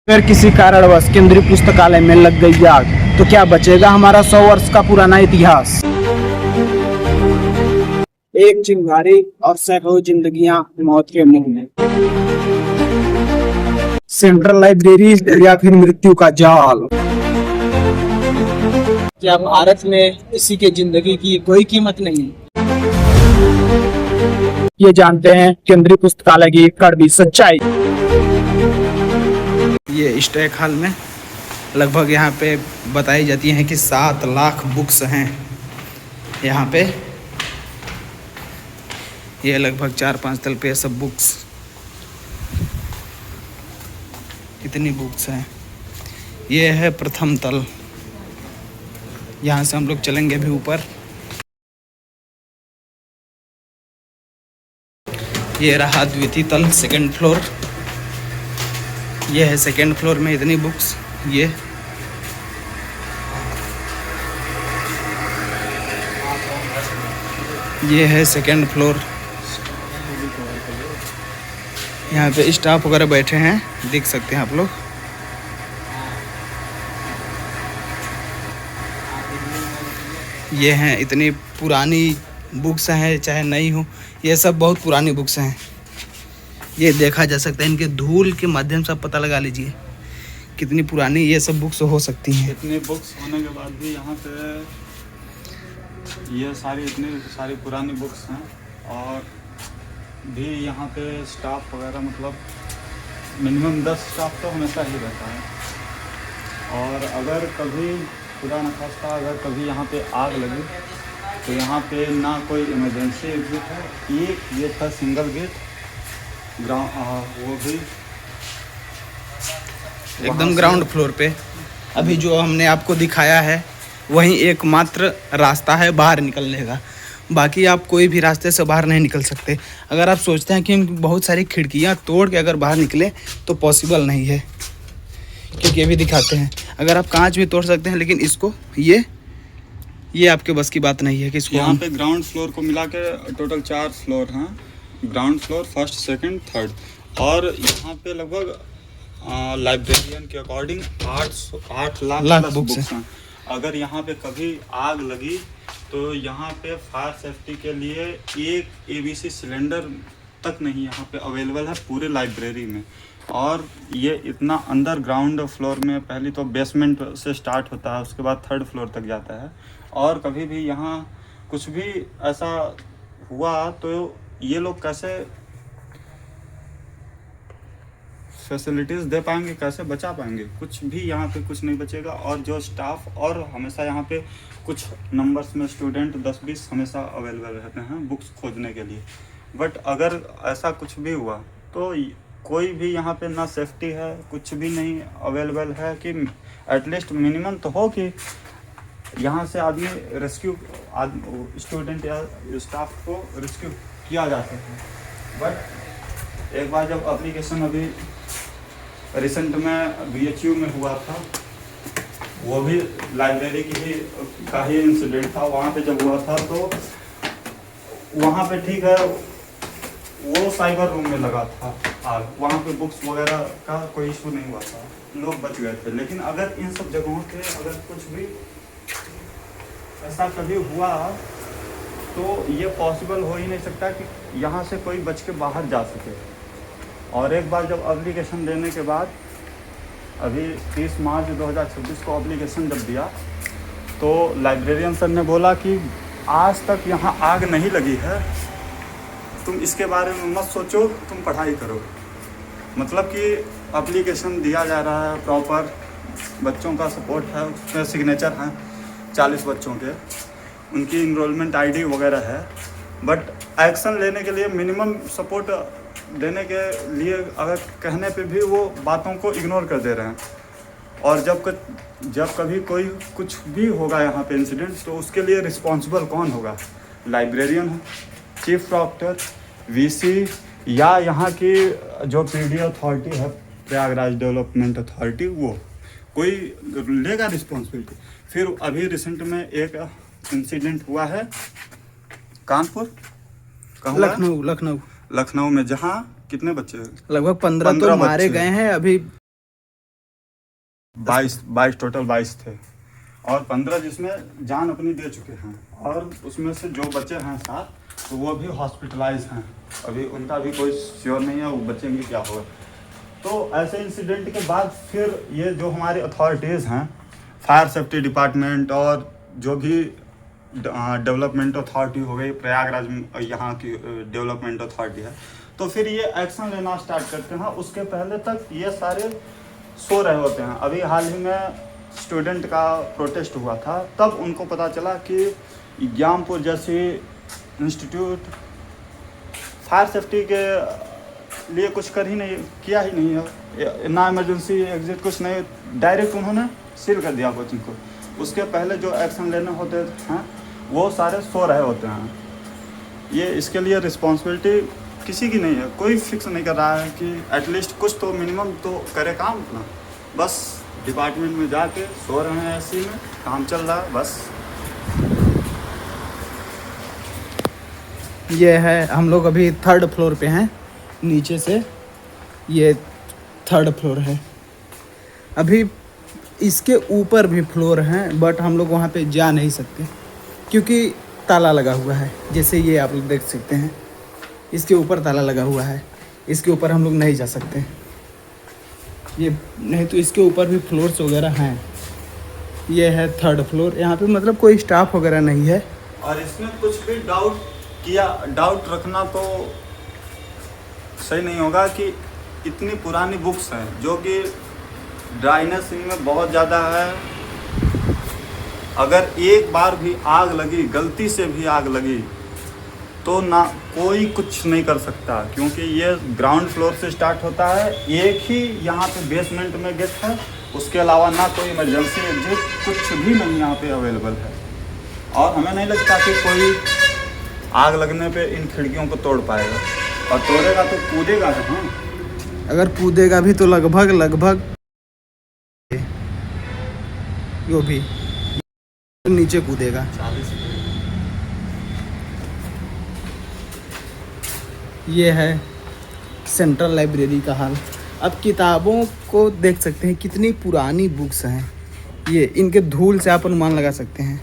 अगर किसी कारणवश केंद्रीय पुस्तकालय में लग गई आग तो क्या बचेगा हमारा 100 वर्ष का पुराना इतिहास। एक चिंगारी और सैकड़ों जिंदगियां मौत के मुंह में। सेंट्रल लाइब्रेरी या फिर मृत्यु का जाल। क्या भारत में किसी के जिंदगी की कोई कीमत नहीं। ये जानते हैं केंद्रीय पुस्तकालय की कड़वी सच्चाई। ये स्टैक हॉल में लगभग यहाँ पे बताई जाती है कि 7 लाख बुक्स हैं यहाँ पे। ये लगभग 4-5 तल पे सब बुक्स, इतनी बुक्स हैं। ये है प्रथम तल, यहाँ से हम लोग चलेंगे भी ऊपर। ये रहा द्वितीय तल, सेकंड फ्लोर। ये है सेकंड फ्लोर में इतनी बुक्स। ये है सेकंड फ्लोर। यहाँ पे स्टाफ वगैरह बैठे हैं, देख सकते हैं आप लोग। ये हैं इतनी पुरानी बुक्स हैं, चाहे नई हो, ये सब बहुत पुरानी बुक्स हैं। ये देखा जा सकता है, इनके धूल के माध्यम से आप पता लगा लीजिए कितनी पुरानी ये सब बुक्स हो सकती हैं। इतनी बुक्स होने के बाद भी यहाँ पे ये इतनी सारी पुरानी बुक्स हैं। और भी यहाँ पे स्टाफ वगैरह मतलब मिनिमम 10 स्टाफ तो हमेशा ही रहता है। और अगर कभी खुदा न खास्ता अगर कभी यहाँ पे आग लगी तो यहाँ पे ना कोई इमरजेंसी एग्जिट है। एक ये था सिंगल गेट, वो भी एकदम ग्राउंड फ्लोर पे। अभी जो हमने आपको दिखाया है वहीं एकमात्र रास्ता है बाहर निकलने का। बाकी आप कोई भी रास्ते से बाहर नहीं निकल सकते। अगर आप सोचते हैं कि हम बहुत सारी खिड़कियां तोड़ के अगर बाहर निकले तो पॉसिबल नहीं है, क्योंकि अभी दिखाते हैं। अगर आप कांच भी तोड़ सकते हैं, लेकिन इसको ये आपके बस की बात नहीं है कि इसको यहाँ पे ग्राउंड फ्लोर को मिला के टोटल 4 फ्लोर हैं। Ground floor, first, second, third. और यहाँ पे लगभग लाइब्रेरियन के अकॉर्डिंग 8 लाख बुक्स हैं। अगर यहाँ पे कभी आग लगी तो यहाँ पे फायर सेफ्टी के लिए एक ABC सिलेंडर तक नहीं यहाँ पे अवेलेबल है पूरे लाइब्रेरी में। और ये इतना अंडर ग्राउंड फ्लोर में, पहली तो बेसमेंट से स्टार्ट होता है, उसके बाद 3rd फ्लोर तक जाता है। और कभी भी यहाँ कुछ भी ऐसा हुआ तो ये लोग कैसे फैसिलिटीज़ दे पाएंगे, कैसे बचा पाएंगे? कुछ भी यहाँ पे कुछ नहीं बचेगा। और जो स्टाफ, और हमेशा यहाँ पे कुछ नंबर्स में स्टूडेंट 10-20 हमेशा अवेलेबल रहते हैं बुक्स खोजने के लिए। बट अगर ऐसा कुछ भी हुआ तो कोई भी यहाँ पे ना सेफ्टी है, कुछ भी नहीं अवेलेबल है कि एटलीस्ट मिनिमम तो हो कि यहाँ से आदमी रेस्क्यू, स्टूडेंट या स्टाफ को रेस्क्यू किया जा सके। बट एक बार जब एप्लीकेशन अभी रिसेंट में BHU में हुआ था, वो भी लाइब्रेरी का ही इंसिडेंट था। वहाँ पे जब हुआ था तो वहाँ पे ठीक है, वो साइबर रूम में लगा था आग, वहाँ पे बुक्स वगैरह का कोई इशू नहीं हुआ था, लोग बच गए थे। लेकिन अगर इन सब जगहों पे अगर कुछ भी ऐसा कभी हुआ तो ये पॉसिबल हो ही नहीं सकता कि यहाँ से कोई बच के बाहर जा सके। और एक बार जब एप्लीकेशन देने के बाद, अभी 30 मार्च 2026 को एप्लीकेशन जब दिया तो लाइब्रेरियन सर ने बोला कि आज तक यहाँ आग नहीं लगी है, तुम इसके बारे में मत सोचो, तुम पढ़ाई करो। मतलब कि एप्लीकेशन दिया जा रहा है प्रॉपर, बच्चों का सपोर्ट है, उसमें सिग्नेचर हैं 40 बच्चों के, उनकी इनरोलमेंट ID वगैरह है। बट एक्शन लेने के लिए, मिनिमम सपोर्ट देने के लिए अगर कहने पे भी वो बातों को इग्नोर कर दे रहे हैं। और जब कभी कोई कुछ भी होगा यहाँ पे इंसिडेंट, तो उसके लिए रिस्पॉन्सिबल कौन होगा? लाइब्रेरियन है, चीफ प्रॉक्टर, VC, या यहाँ की जो PD अथॉरिटी है, प्रयागराज डेवलपमेंट अथॉरिटी, वो कोई लेगा रिस्पॉन्सिबिलिटी। फिर अभी रिसेंट में एक इंसिडेंट हुआ है कानपुर, लखनऊ में, जहाँ कितने बच्चे, लगभग 15 तो मारे गए हैं अभी। 22 टोटल 22 थे और 15 जिसमें जान अपनी दे चुके हैं और उसमें से जो बच्चे हैं 7 तो वो भी हॉस्पिटलाइज हैं। अभी उनका भी कोई श्योर नहीं है वो बचेंगे क्या होगा। तो ऐसे इंसिडेंट के बाद फिर ये जो हमारी अथॉरिटीज़ हैं, फायर सेफ्टी डिपार्टमेंट और जो भी डेवलपमेंट अथॉरिटी हो गई, प्रयागराज में यहाँ की डेवलपमेंट अथॉरिटी है, तो फिर ये एक्शन लेना स्टार्ट करते हैं। उसके पहले तक ये सारे सो रहे होते हैं। अभी हाल ही में स्टूडेंट का प्रोटेस्ट हुआ था, तब उनको पता चला कि ज्ञानपुर जैसी इंस्टीट्यूट फायर सेफ्टी के लिए कुछ किया ही नहीं है, ना इमरजेंसी एग्जिट कुछ नहीं, डायरेक्ट उन्होंने सील कर दिया कोचिंग को। उसके पहले जो एक्शन लेने होते हैं वो सारे सो रहे होते हैं। ये इसके लिए रिस्पॉन्सिबिलिटी किसी की नहीं है, कोई फिक्स नहीं कर रहा है कि एटलीस्ट कुछ तो मिनिमम तो करे काम अपना। बस डिपार्टमेंट में जाके सो रहे हैं, ऐसे में काम चल रहा है बस। ये है, हम लोग अभी 3rd फ्लोर पे हैं, नीचे से ये 3rd फ्लोर है। अभी इसके ऊपर भी फ्लोर हैं बट हम लोग वहाँ पे जा नहीं सकते क्योंकि ताला लगा हुआ है। जैसे ये आप लोग देख सकते हैं, इसके ऊपर ताला लगा हुआ है, इसके ऊपर हम लोग नहीं जा सकते। ये नहीं तो इसके ऊपर भी फ्लोर्स वगैरह हैं। ये है 3rd फ्लोर, यहाँ पे मतलब कोई स्टाफ वगैरह नहीं है। और इसमें कुछ भी डाउट रखना तो सही नहीं होगा कि इतनी पुरानी बुक्स हैं जो कि ड्राइनेस इनमें बहुत ज़्यादा है। अगर एक बार भी आग लगी, गलती से भी आग लगी, तो ना कोई कुछ नहीं कर सकता क्योंकि ये ग्राउंड फ्लोर से स्टार्ट होता है। एक ही यहाँ पे बेसमेंट में गेट है, उसके अलावा ना कोई इमरजेंसी एग्जिट कुछ भी नहीं यहाँ पे अवेलेबल है। और हमें नहीं लगता कि कोई आग लगने पे इन खिड़कियों को तोड़ पाएगा, और तोड़ेगा तो कूदेगा। हाँ, अगर कूदेगा भी तो लगभग यो भी नीचे कूदेगा। 40। ये है सेंट्रल लाइब्रेरी का हाल। अब किताबों को देख सकते हैं कितनी पुरानी बुक्स हैं। ये इनके धूल से आप अनुमान लगा सकते हैं।